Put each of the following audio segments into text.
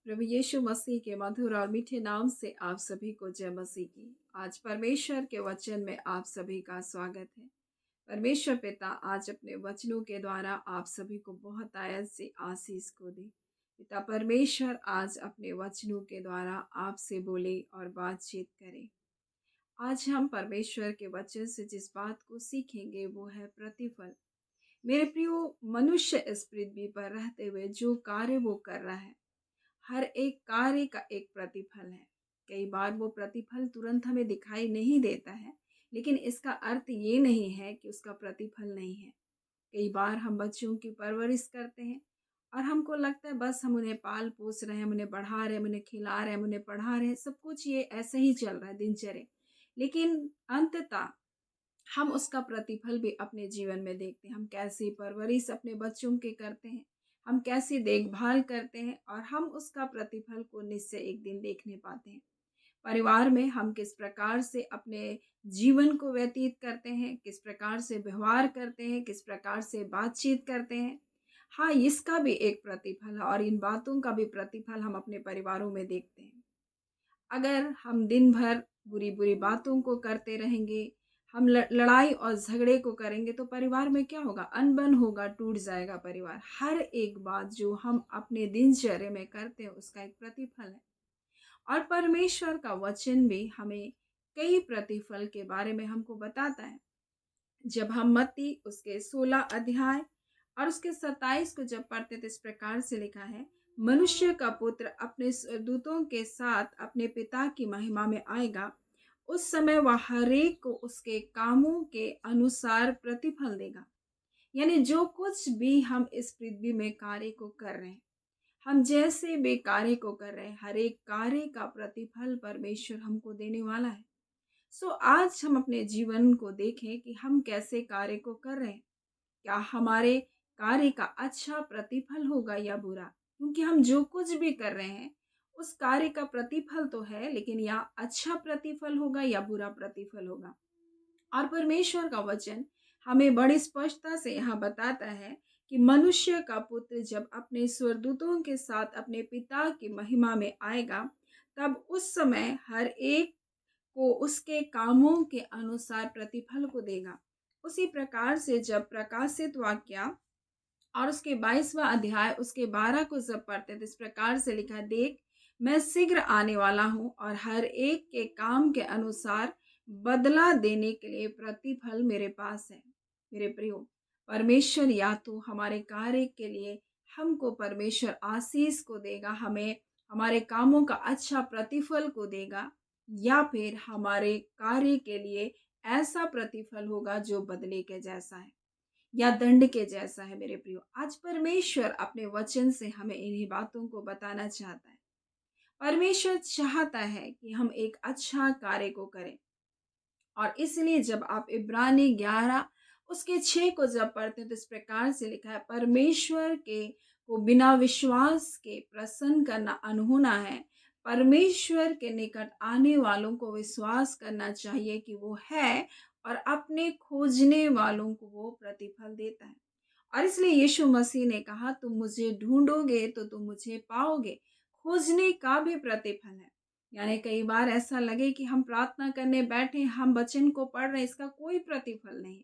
प्रभु यीशु मसीह के मधुर और मीठे नाम से आप सभी को जय मसीह की। आज परमेश्वर के वचन में आप सभी का स्वागत है। परमेश्वर पिता आज अपने वचनों के द्वारा आप सभी को बहुत आयत से आशीष को दे। पिता परमेश्वर आज अपने वचनों के द्वारा आपसे बोले और बातचीत करे। आज हम परमेश्वर के वचन से जिस बात को सीखेंगे वो है प्रतिफल। मेरे प्रियो, मनुष्य इस पृथ्वी पर रहते हुए जो कार्य वो कर रहा है, हर एक कार्य का एक प्रतिफल है। कई बार वो प्रतिफल तुरंत हमें दिखाई नहीं देता है, लेकिन इसका अर्थ ये नहीं है कि उसका प्रतिफल नहीं है। कई बार हम बच्चों की परवरिश करते हैं और हमको लगता है बस हम उन्हें पाल पोस रहे हैं, हम उन्हें बढ़ा रहे हैं, हम उन्हें खिला रहे हैं, हम उन्हें पढ़ा रहे हैं, सब कुछ ये ऐसे ही चल रहा है दिनचर्या। लेकिन अंततः हम उसका प्रतिफल भी अपने जीवन में देखते हैं। हम कैसी परवरिश अपने बच्चों के करते हैं, हम कैसी देखभाल करते हैं और हम उसका प्रतिफल को निश्चय एक दिन देखने पाते हैं। परिवार में हम किस प्रकार से अपने जीवन को व्यतीत करते हैं, किस प्रकार से व्यवहार करते हैं, किस प्रकार से बातचीत करते हैं। हाँ, इसका भी एक प्रतिफल है और इन बातों का भी प्रतिफल हम अपने परिवारों में देखते हैं। अगर हम दिन भर बुरी-बुरी बातों को करते रहेंगे, हम लड़ाई और झगड़े को करेंगे तो परिवार में क्या होगा? अनबन होगा, टूट जाएगा परिवार। हर एक बात जो हम अपने दिनचर्या में करते हैं उसका एक प्रतिफल है। और परमेश्वर का वचन भी हमें कई प्रतिफल के बारे में हमको बताता है। जब हम मत्ती उसके 16 अध्याय और उसके 27 को जब पढ़ते तो इस प्रकार से लिखा है, मनुष्य का पुत्र अपने दूतों के साथ अपने पिता की महिमा में आएगा। उस समय वह हरेक को उसके कामों के अनुसार प्रतिफल देगा। यानी जो कुछ भी हम इस पृथ्वी में कार्य को कर रहे हैं, हम जैसे भी कार्य को कर रहे हैं, हर एक कार्य का प्रतिफल परमेश्वर हमको देने वाला है। आज हम अपने जीवन को देखें कि हम कैसे कार्य को कर रहे हैं। क्या हमारे कार्य का अच्छा प्रतिफल होगा या बुरा? क्योंकि हम जो कुछ भी कर रहे हैं, उस कार्य का प्रतिफल तो है, लेकिन या अच्छा प्रतिफल होगा या बुरा प्रतिफल होगा। और परमेश्वर का वचन हमें बड़ी स्पष्टता से यहाँ बताता है कि मनुष्य का पुत्र जब अपने स्वर्गदूतों के साथ अपने पिता की महिमा में आएगा, तब उस समय हर एक को उसके कामों के अनुसार प्रतिफल को देगा। उसी प्रकार से जब प्रकाशित वाक्य और उसके 22वां अध्याय उसके 12 को जब पढ़ते तो इस प्रकार से लिखा, देख मैं शीघ्र आने वाला हूँ और हर एक के काम के अनुसार बदला देने के लिए प्रतिफल मेरे पास है। मेरे प्रियो, परमेश्वर या तो हमारे कार्य के लिए हमको परमेश्वर आशीष को देगा, हमें हमारे कामों का अच्छा प्रतिफल को देगा, या फिर हमारे कार्य के लिए ऐसा प्रतिफल होगा जो बदले के जैसा है या दंड के जैसा है। मेरे प्रियो, आज परमेश्वर अपने वचन से हमें इन्हीं बातों को बताना चाहता है। परमेश्वर चाहता है कि हम एक अच्छा कार्य को करें और इसलिए जब आप इब्रानी 11 उसके 6 को जब पढ़ते हैं तो इस प्रकार से लिखा है, परमेश्वर के को बिना विश्वास के प्रसन्न करना अनहोना है। परमेश्वर के निकट आने वालों को विश्वास करना चाहिए कि वो है और अपने खोजने वालों को वो प्रतिफल देता है। और इसलिए यीशु मसीह ने कहा, तुम मुझे ढूंढोगे तो तुम मुझे पाओगे। खोजने का भी प्रतिफल है। यानी कई बार ऐसा लगे कि हम प्रार्थना करने बैठे, हम वचन को पढ़ रहे हैं, इसका कोई प्रतिफल नहीं।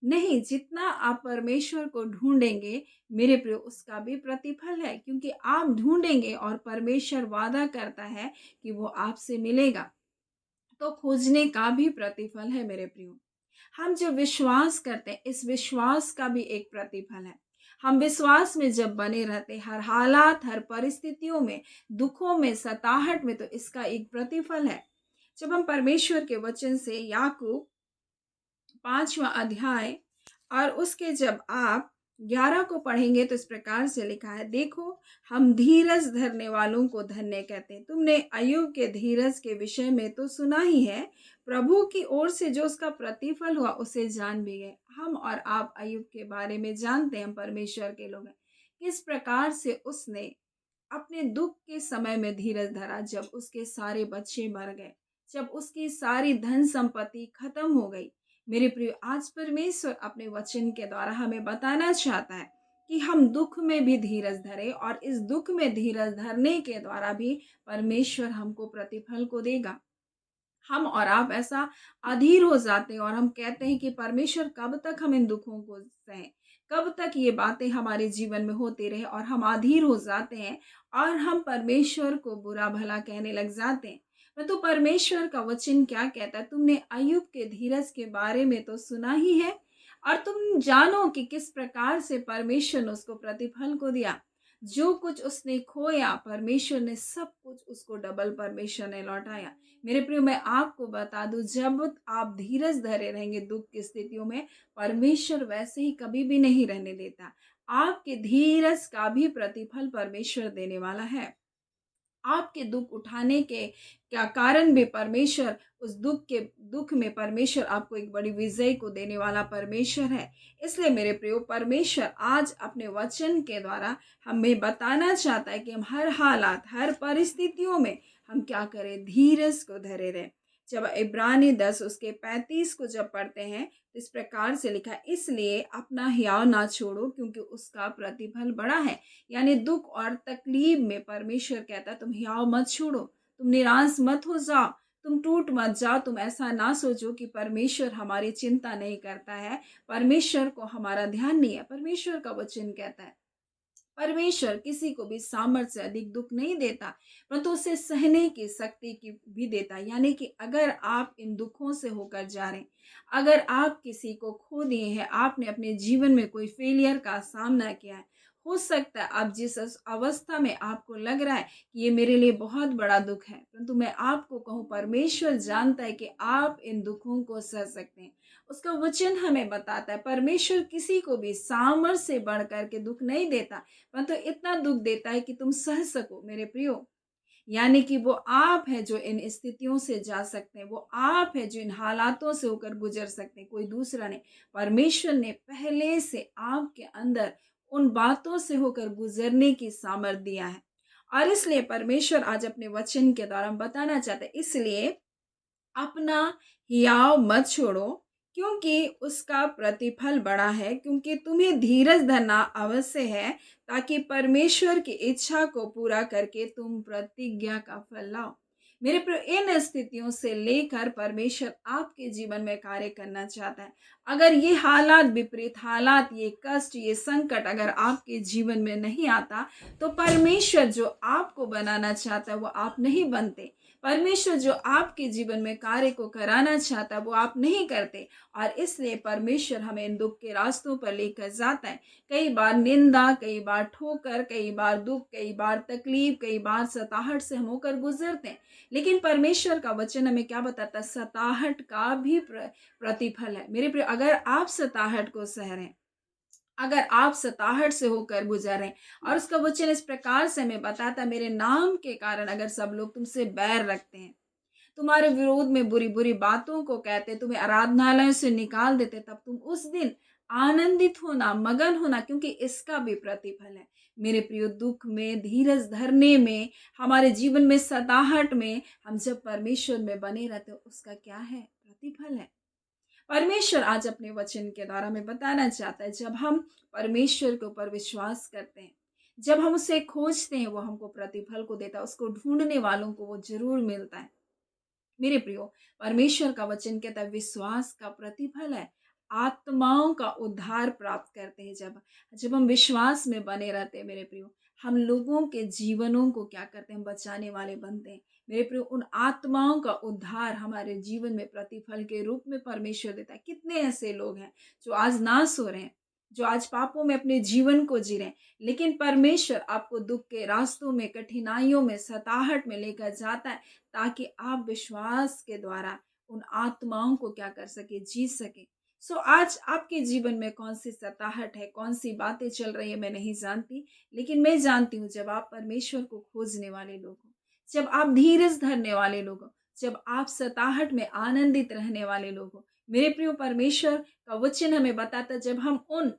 नहीं, जितना आप परमेश्वर को ढूंढेंगे मेरे प्रियो, उसका भी प्रतिफल है, क्योंकि आप ढूंढेंगे और परमेश्वर वादा करता है कि वो आपसे मिलेगा। तो खोजने का भी प्रतिफल है मेरे प्रियो। हम जब विश्वास करते हैं, इस विश्वास का भी एक प्रतिफल है। हम विश्वास में जब बने रहते हैं, हर हालात, हर परिस्थितियों में, दुखों में, सताहट में, तो इसका एक प्रतिफल है। जब हम परमेश्वर के वचन से याकूब 5वां अध्याय और उसके जब आप 11 को पढ़ेंगे तो इस प्रकार से लिखा है, देखो हम धीरज धरने वालों को धन्य कहते हैं। तुमने अय्यूब के धीरज के विषय में तो सुना ही है, प्रभु की ओर से जो उसका प्रतिफल हुआ उसे जान भी गए। हम और आप अय्यूब के बारे में जानते हैं, हम परमेश्वर के लोग हैं। किस प्रकार से उसने अपने दुख के समय में धीरज धरा, जब उसके सारे बच्चे मर गए, जब उसकी सारी धन संपत्ति खत्म हो गई। मेरे प्रिय, आज परमेश्वर अपने वचन के द्वारा हमें बताना चाहता है कि हम दुख में भी धीरज धरें और इस दुख में धीरज धरने के द्वारा भी परमेश्वर हमको प्रतिफल को देगा। हम और आप ऐसा अधीर हो जाते हैं और हम कहते हैं कि परमेश्वर कब तक हम इन दुखों को सहें, कब तक ये बातें हमारे जीवन में होती रहे, और हम अधीर हो जाते हैं और हम परमेश्वर को बुरा भला कहने लग जाते हैं। परंतु परमेश्वर का वचन क्या कहता है? तुमने अय्यूब के धीरज के बारे में तो सुना ही है, और तुम जानो कि किस प्रकार से परमेश्वर ने उसको प्रतिफल को दिया। जो कुछ उसने खोया, परमेश्वर ने सब कुछ उसको डबल परमेश्वर ने लौटाया। मेरे प्रियो, मैं आपको बता दूं, जब आप धीरज धरे रहेंगे दुख की स्थितियों में, परमेश्वर वैसे ही कभी भी नहीं रहने देता। आपके धीरज का भी प्रतिफल परमेश्वर देने वाला है। आपके दुख उठाने के क्या कारण भी परमेश्वर, उस दुख में परमेश्वर आपको एक बड़ी विजय को देने वाला परमेश्वर है। इसलिए मेरे प्रियो, परमेश्वर आज अपने वचन के द्वारा हमें बताना चाहता है कि हम हर हालात, हर परिस्थितियों में हम क्या करें? धीरज को धरे रहें। जब इब्रानी 10 उसके 35 को जब पढ़ते हैं, तो इस प्रकार से लिखा है, इसलिए अपना हियाव ना छोड़ो क्योंकि उसका प्रतिफल बड़ा है। यानी दुख और तकलीफ में परमेश्वर कहता है तुम हियाव मत छोड़ो, तुम निराश मत हो जाओ, तुम टूट मत जाओ। तुम ऐसा ना सोचो कि परमेश्वर हमारी चिंता नहीं करता है, परमेश्वर को हमारा ध्यान नहीं है। परमेश्वर का वचन कहता है परमेश्वर किसी को भी सामर्थ्य से अधिक दुख नहीं देता, परंतु उसे सहने की शक्ति की भी देता है। यानी कि अगर आप इन दुखों से होकर जा रहे हैं, अगर आप किसी को खो दिए हैं, आपने अपने जीवन में कोई फेलियर का सामना किया है, हो सकता है आप जिस अवस्था में आपको लग रहा है कि ये मेरे लिए बहुत बड़ा दुख है, परंतु मैं आपको कहूँ, परमेश्वर जानता है कि आप इन दुखों को सह सकते हैं। उसका वचन हमें बताता है परमेश्वर किसी को भी सामर्थ्य से बढ़ कर के दुख नहीं देता, परंतु इतना दुख देता है कि तुम सह सको मेरे प्रियो। यानी कि वो आप है जो इन स्थितियों से जा सकते हैं, वो आप है जो इन हालातों से होकर गुजर सकते हैं, कोई दूसरा नहीं। परमेश्वर ने पहले से आपके अंदर उन बातों से होकर गुजरने की सामर्थ दिया है, और इसलिए परमेश्वर आज अपने वचन के द्वारा बताना चाहते हैं, इसलिए अपना हियाव मत छोड़ो क्योंकि उसका प्रतिफल बड़ा है, क्योंकि तुम्हें धीरज धरना अवश्य है ताकि परमेश्वर की इच्छा को पूरा करके तुम प्रतिज्ञा का फल लाओ। मेरे प्रिय, इन स्थितियों से लेकर परमेश्वर आपके जीवन में कार्य करना चाहता है। अगर ये हालात, विपरीत हालात, ये कष्ट, ये संकट अगर आपके जीवन में नहीं आता, तो परमेश्वर जो आपको बनाना चाहता है वो आप नहीं बनते। परमेश्वर जो आपके जीवन में कार्य को कराना चाहता है वो आप नहीं करते, और इसलिए परमेश्वर हमें इन दुख के रास्तों पर लेकर जाता है। कई बार निंदा, कई बार ठोकर, कई बार दुख, कई बार तकलीफ, कई बार सताहट से हम होकर गुजरते हैं, लेकिन परमेश्वर का वचन हमें क्या बताता है? सताहट का भी प्रतिफल है। मेरे प्रिय, अगर आप सताहट को सह रहे हैं, अगर आप सताहट से होकर गुजर रहे हैं, और उसका वचन इस प्रकार से हमें बताता है, मेरे नाम के कारण अगर सब लोग तुमसे बैर रखते हैं, तुम्हारे विरोध में बुरी बुरी बातों को कहते, तुम्हें आराधनालयों से निकाल देते, तब तुम उस दिन आनंदित होना, मगन होना, क्योंकि इसका भी प्रतिफल है। मेरे प्रियो, दुख में धीरज धरने में, हमारे जीवन में सताहट में, हम जब परमेश्वर में बने रहते उसका क्या है? प्रतिफल है। परमेश्वर आज अपने वचन के द्वारा हमें बताना चाहता है, जब हम परमेश्वर के ऊपर विश्वास करते हैं, जब हम उसे खोजते हैं, वो हमको प्रतिफल को देता है, उसको ढूंढने वालों को वो जरूर मिलता है। मेरे प्रियो, परमेश्वर का वचन कहता है विश्वास का प्रतिफल है, आत्माओं का उद्धार प्राप्त करते हैं। जब जब हम विश्वास में बने रहते हैं मेरे प्रियो, हम लोगों के जीवनों को क्या करते हैं? बचाने वाले बनते हैं। मेरे प्रियो, उन आत्माओं का उद्धार हमारे जीवन में प्रतिफल के रूप में परमेश्वर देता है। कितने ऐसे लोग हैं जो आज नाश हो रहे हैं, जो आज पापों में अपने जीवन को जी रहे हैं, लेकिन परमेश्वर आपको दुख के रास्तों में, कठिनाइयों में, सताहट में लेकर जाता है, ताकि आप विश्वास के द्वारा उन आत्माओं को क्या कर सके? जीत सके। सो आज आपके जीवन में कौन सी सताहट है, कौन सी बातें चल रही है, मैं नहीं जानती, लेकिन मैं जानती हूँ जब आप परमेश्वर को खोजने वाले लोग हो, जब आप धीरज धरने वाले लोग हो, जब आप सताहट में आनंदित रहने वाले लोग हो, मेरे प्रियो, परमेश्वर का वचन हमें बताता है, जब हम उन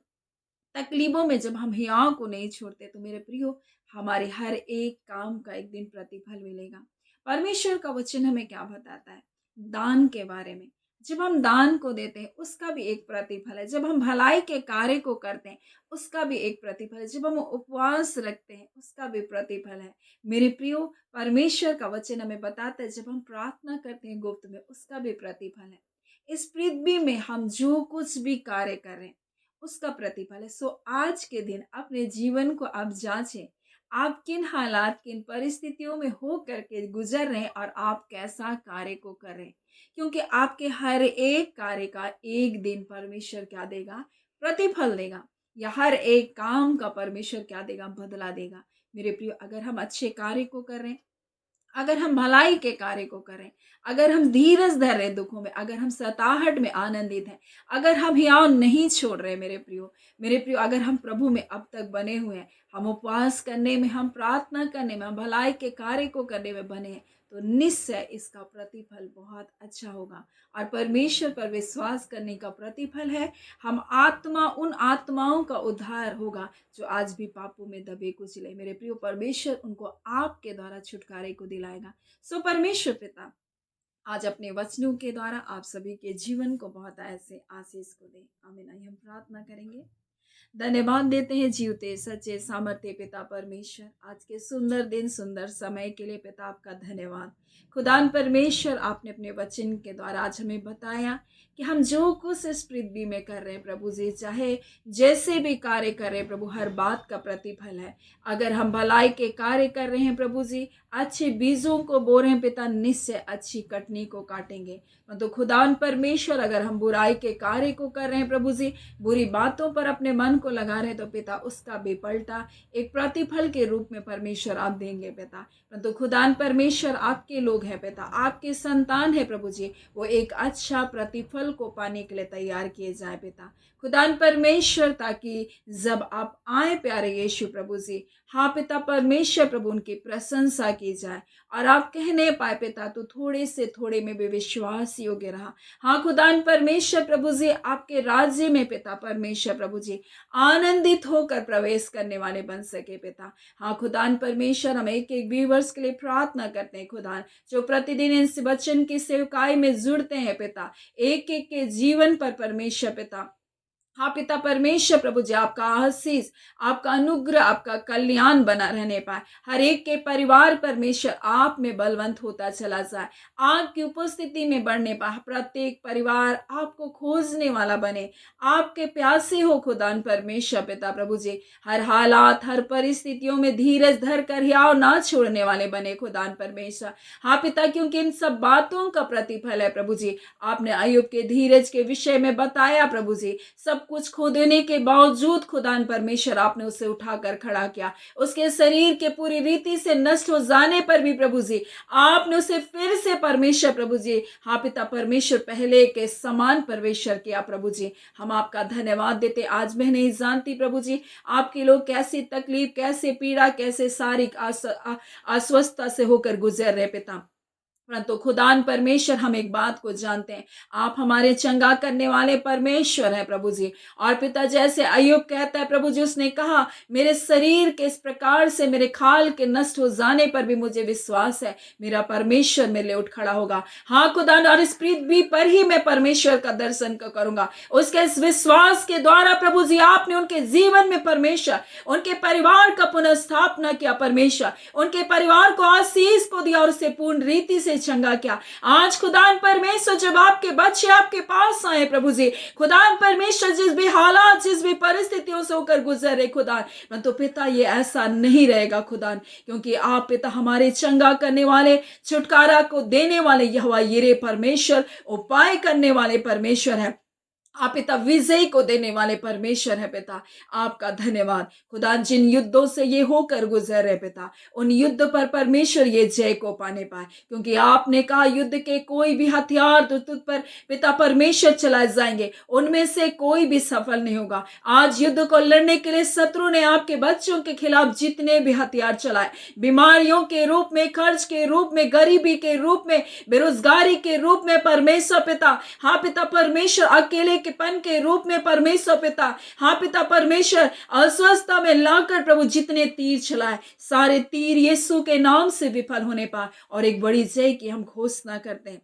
तकलीफों में, जब हम हियाव को नहीं छोड़ते, तो मेरे प्रियो, हमारे हर एक काम का एक दिन प्रतिफल मिलेगा। परमेश्वर का वचन हमें क्या बताता है? दान के बारे में। जब हम दान को देते हैं उसका भी एक प्रतिफल है, जब हम भलाई के कार्य को करते हैं उसका भी एक प्रतिफल है, जब हम उपवास रखते हैं उसका भी प्रतिफल है। मेरे प्रियो, परमेश्वर का वचन हमें बताता है जब हम प्रार्थना करते हैं गुप्त में उसका भी प्रतिफल है। इस पृथ्वी में हम जो कुछ भी कार्य कर रहे हैं उसका प्रतिफल है। सो आज के दिन अपने जीवन को आप जांचें, आप किन हालात, किन परिस्थितियों में हो करके गुजर रहे हैं और आप कैसा कार्य को कर रहे हैं, क्योंकि आपके हर एक कार्य का एक दिन परमेश्वर क्या देगा, प्रतिफल देगा, या हर एक काम का परमेश्वर क्या देगा, बदला देगा। मेरे प्रियो, अगर हम अच्छे कार्य को कर रहे हैं, अगर हम भलाई के कार्य को करें, अगर हम धीरज धर रहे दुखों में, अगर हम सताहट में आनंदित हैं, अगर हम हियाव नहीं छोड़ रहे, मेरे प्रियो, अगर हम प्रभु में अब तक बने हुए हैं, हम उपवास करने में, हम प्रार्थना करने में, हम भलाई के कार्य को करने में बने हैं, तो निश्चय इसका प्रतिफल बहुत अच्छा होगा। और परमेश्वर पर विश्वास करने का प्रतिफल है, हम उन आत्माओं का उद्धार होगा जो आज भी पापों में दबे कुचले। मेरे प्रियो, परमेश्वर उनको आपके द्वारा छुटकारे को दिलाएगा। सो परमेश्वर पिता आज अपने वचनों के द्वारा आप सभी के जीवन को बहुत ऐसे आशीष को दे। आमीन। आइए हम प्रार्थना करेंगे। धन्यवाद देते हैं जीवते सच्चे सामर्थ्य पिता परमेश्वर, आज के सुंदर दिन, सुंदर समय के लिए पिता आपका धन्यवाद। खुदान परमेश्वर, आपने अपने वचन के द्वारा आज हमें बताया कि हम जो कुछ इस पृथ्वी में कर रहे हैं प्रभु जी, चाहे जैसे भी कार्य कर रहे हैं प्रभु, हर बात का प्रतिफल है। अगर हम भलाई के कार्य कर रहे हैं प्रभु जी, अच्छे बीजों को बो रहे हैं पिता, निश्चय अच्छी कटनी को काटेंगे। तो खुदान परमेश्वर, अगर हम बुराई के कार्य को कर रहे हैं प्रभु जी, बुरी बातों पर अपने मन को लगा रहे, तो पिता उसका बेपलटा एक प्रतिफल के रूप में परमेश्वर आप देंगे पिता। परंतु खुदान परमेश्वर, आपके लोग हैं पिता, आपके संतान है प्रभु जी, वो एक अच्छा प्रतिफल को पाने के लिए तैयार किए जाए पिता। खुदान परमेश्वर, ताकि जब आप आए प्यारे यीशु प्रभु जी, हाँ पिता परमेश्वर प्रभु, उनकी प्रशंसा की जाए और आप कहने पाए पिता, तो थोड़े से थोड़े में भी विश्वास योग्य रहा। हाँ खुदान परमेश्वर प्रभु जी, आपके राज्य में पिता परमेश्वर प्रभु जी आनंदित होकर प्रवेश करने वाले बन सके पिता। हाँ खुदान परमेश्वर, हम एक एक व्यूवर्स के लिए प्रार्थना करते हैं खुदान, जो प्रतिदिन इस वचन की सेवकाई में जुड़ते हैं पिता, एक एक के जीवन पर परमेश्वर पिता, हाँ पिता परमेश्वर प्रभु जी, आपका आशीष, आपका अनुग्रह, आपका कल्याण बना रहने पाए। हर एक के परिवार परमेश्वर आप में बलवंत होता चला जाए, आपकी उपस्थिति में बढ़ने पाए। प्रत्येक परिवार आपको खोजने वाला बने, आपके प्यासे हो खुदान परमेश्वर पिता प्रभु जी। हर हालात, हर परिस्थितियों में धीरज धर कर हियाव ना छोड़ने वाले बने खुदान परमेश्वर। हाँ पिता, क्योंकि इन सब बातों का प्रतिफल है प्रभु जी। आपने अय्यूब के धीरज के विषय में बताया प्रभु जी, सब कुछ खो देने के बावजूद खुदान परमेश्वर आपने उसे उठाकर खड़ा किया। उसके शरीर के पूरी रीति से नष्ट हो जाने पर भी प्रभु जी, आपने उसे फिर से परमेश्वर प्रभु जी, हाँ पिता परमेश्वर, पहले के समान परमेश्वर किया प्रभु जी। हम आपका धन्यवाद देते। आज मैं नहीं जानती प्रभु जी, आपके लोग कैसी तकलीफ, कैसे पीड़ा, कैसे शारीरिक अस्वस्थता से होकर गुजर रहे पिता, परंतु खुदान परमेश्वर, हम एक बात को जानते हैं, आप हमारे चंगा करने वाले परमेश्वर हैं प्रभु जी। और पिता, जैसे अय्यूब कहता है प्रभु जी, उसने कहा मेरे शरीर के इस प्रकार से, मेरे खाल के नष्ट हो जाने पर भी मुझे विश्वास है मेरा परमेश्वर मेरे लिए उठ खड़ा होगा। हाँ खुदान, और इस पृथ्वी पर ही मैं परमेश्वर का दर्शन करूंगा। उसके इस विश्वास के द्वारा प्रभु जी, आपने उनके जीवन में परमेश्वर, उनके परिवार का पुनर्स्थापना किया परमेश्वर, उनके परिवार को आशीष को दिया और उसे पूर्ण रीति से चंगा क्या। आज खुदान परमेश्वर, जब आपके बच्चे आपके पास आए प्रभु जी, खुदान परमेश्वर, जिस भी हालात, जिस भी परिस्थितियों से होकर गुजर रहे खुदान, तो पिता ये ऐसा नहीं रहेगा खुदान, क्योंकि आप पिता हमारे चंगा करने वाले, छुटकारा को देने वाले यहोवा यिरे परमेश्वर, उपाय करने वाले परमेश्वर है। आप पिता विजय को देने वाले परमेश्वर है पिता। आपका धन्यवाद खुदा, जिन युद्धों से ये होकर गुजर रहे पिता, उन युद्ध पर परमेश्वर ये जय को पाने पाए, क्योंकि आपने कहा युद्ध के कोई भी हथियार तो तुझ पर पिता परमेश्वर चलाए जाएंगे, उनमें से कोई भी सफल नहीं होगा। आज युद्ध को लड़ने के लिए शत्रु ने आपके बच्चों के खिलाफ जितने भी हथियार चलाए, बीमारियों के रूप में, कर्ज के रूप में, गरीबी के रूप में, बेरोजगारी के रूप में परमेश्वर पिता, हाँ पिता परमेश्वर, अकेले के पन के रूप में परमेश्वर पिता, हाँ पिता परमेश्वर, अस्वस्थता में लाकर प्रभु जितने तीर चलाए, सारे तीर यीशु के नाम से विफल होने पाए और एक बड़ी जय की हम घोषणा करते हैं।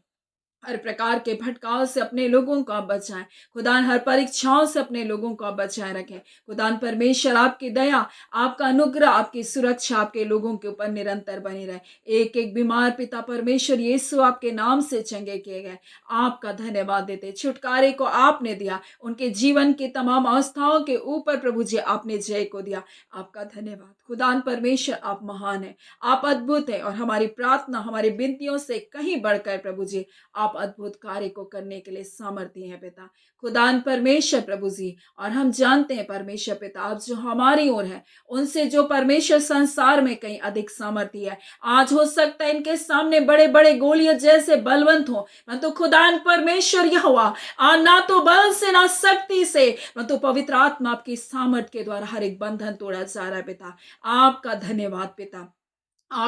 हर प्रकार के भटकाव से अपने लोगों को आप बचाएं। खुदान हर परीक्षाओं से अपने लोगों को आप बचाए रखें। खुदान परमेश्वर आपकी दया, आपका अनुग्रह, आपकी सुरक्षा आपके लोगों के ऊपर निरंतर बनी रहे। एक एक बीमार पिता परमेश्वर यीशु आपके नाम से चंगे किए गए। आपका धन्यवाद देते। छुटकारे को आपने दिया, उनके जीवन की तमाम अवस्थाओं के ऊपर प्रभु जी आपने जय को दिया। आपका धन्यवाद। खुदान परमेश्वर आप महान है, आप अद्भुत है, और हमारी प्रार्थना हमारी विनतियों से कहीं बढ़कर प्रभु जी आप अद्भुत कार्य को करने के लिए सामर्थ्य है पिता। खुदान परमेश्वर प्रभु जी, और हम जानते हैं परमेश्वर पिता आप जो हमारी ओर है, उनसे जो परमेश्वर संसार में कहीं अधिक सामर्थ्य है। आज हो सकता है इनके सामने बड़े बड़े गोलियत जैसे बलवंत हो, मैं तो खुदान परमेश्वर यह हुआ ना तो बल से ना शक्ति से, मैं तो पवित्र आत्मा आपकी सामर्थ के द्वारा हर एक बंधन तोड़ा जा रहा है पिता। आपका धन्यवाद पिता।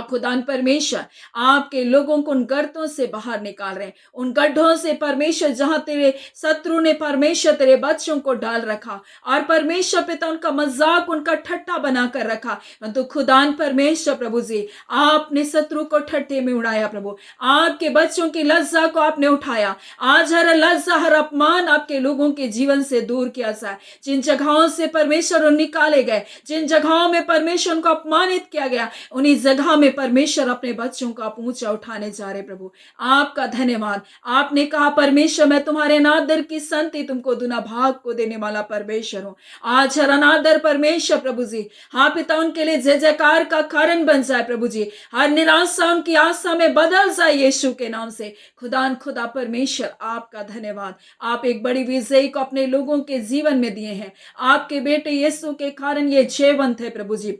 खुदान परमेश्वर आपके लोगों को उन गर्तों से बाहर निकाल रहे हैं, उन गड्ढों से परमेश्वर जहां तेरे शत्रु ने परमेश्वर तेरे बच्चों को डाल रखा, और परमेश्वर पिता उनका मजाक उनका ठट्ठा बनाकर रखा। तो खुदान परमेश्वर प्रभु जी आपने शत्रु को ठट्ठे में उड़ाया प्रभु, आपके बच्चों की लज्जा को आपने उठाया। आज हर लज्जा हर अपमान आपके लोगों के जीवन से दूर किया जाए। जिन जगहों से परमेश्वर निकाले गए, जिन जगहों में परमेश्वर उनको अपमानित किया गया, उन्हीं जगह में परमेश्वर अपने बच्चों को आप ऊंचा उठाने जा रहे प्रभु। आपका धन्यवाद। आपने कहा परमेश्वर मैं तुम्हारे अनादर की संति तुमको दुना भाग को देने वाला परमेश्वर हूं। आज हर अनादर परमेश्वर प्रभु जी हाँ पिता उनके लिए जय जयकार का कारण बन जाए प्रभु जी। हर निराशा उनकी आशा में बदल जाए यीशु के नाम से। खुदा परमेश्वर आपका धन्यवाद। आप एक बड़ी विजयी को अपने लोगों के जीवन में दिए हैं। आपके बेटे यीशु के कारण ये जयवंत है प्रभु जी।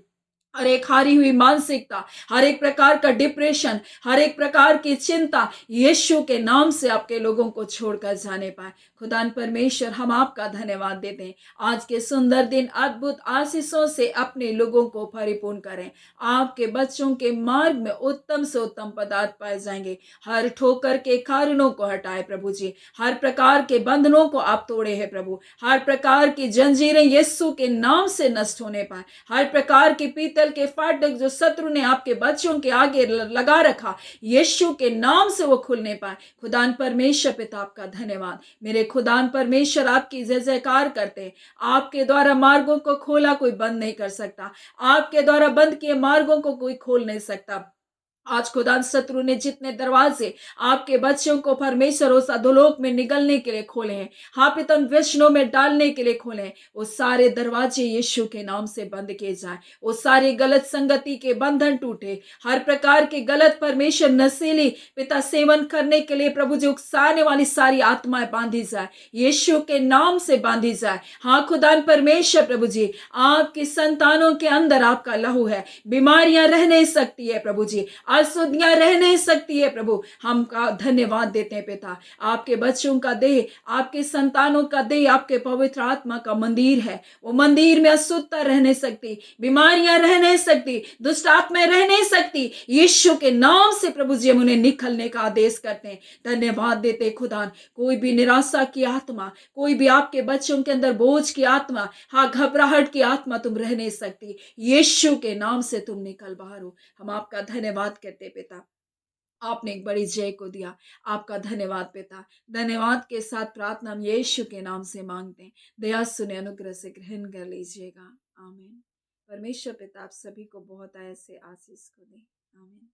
हर एक हारी हुई मानसिकता, हर एक प्रकार का डिप्रेशन, हर एक प्रकार की चिंता यीशु के नाम से आपके लोगों को छोड़कर जाने पाए। खुदान परमेश्वर हम आपका धन्यवाद देते हैं। आज के सुंदर दिन अद्भुत आशीषों से अपने लोगों को परिपूर्ण करें। आपके बच्चों के मार्ग में उत्तम से उत्तम पदार्थ पाए जाएंगे। हर ठोकर के कारणों को हटाए प्रभु जी। हर प्रकार के बंधनों को आप तोड़े हैं प्रभु। हर प्रकार की जंजीरें यीशु के नाम से नष्ट होने पाए। हर प्रकार की पीतल के फाटक जो शत्रु ने आपके बच्चों के आगे लगा रखा, यीशु के नाम से वो खुलने पाए। खुदान परमेश्वर पिता आपका धन्यवाद। मेरे खुदान परमेश्वर आपकी जय जयकार करते हैं। आपके द्वारा मार्गों को खोला कोई बंद नहीं कर सकता। आपके द्वारा बंद किए मार्गों को कोई खोल नहीं सकता। आज खुदा शत्रु ने जितने दरवाजे आपके बच्चों को परमेश्वर उस अधोलोक में निगलने के लिए खोले हैं, हाँ पिता उन व्यसनों में डालने के लिए खोले हैं, वो सारे दरवाजे यीशु के नाम से बंद किए जाए। वो सारी गलत संगति के बंधन टूटे। हर प्रकार के गलत परमेश्वर नशीली पिता सेवन करने के लिए प्रभु जी उकसाने वाली सारी आत्माएं बांधी जाए, यीशु के नाम से बांधी जाए। हाँ खुदान परमेश्वर प्रभु जी आपकी संतानों के अंदर आपका लहू है। बीमारियां रह नहीं सकती है प्रभु जी, अशुद्धियां रह नहीं सकती है प्रभु। हम का धन्यवाद देते हैं पिता। आपके बच्चों का देह, आपके संतानों का देह आपके पवित्र आत्मा का मंदिर है। वो मंदिर में अशुद्धता रह नहीं सकती, बीमारियां रह नहीं सकती, दुष्ट आत्माएं रह नहीं सकती। यीशु के नाम से प्रभु जी हम उन्हें निकलने का आदेश करते हैं। धन्यवाद देते खुदा। कोई भी निराशा की आत्मा, कोई भी आपके बच्चों के अंदर बोझ की आत्मा, हाँ घबराहट की आत्मा तुम रह नहीं सकती। यीशु के नाम से तुम निकल बाहर हो। हम आपका धन्यवाद करते पिता। आपने एक बड़ी जय को दिया। आपका धन्यवाद पिता। धन्यवाद के साथ प्रार्थना हम यीशु के नाम से मांगते हैं। दया सुने अनुग्रह से ग्रहण कर लीजिएगा। आमीन। परमेश्वर पिता आप सभी को बहुत ऐसे आशीष को दे। आमीन।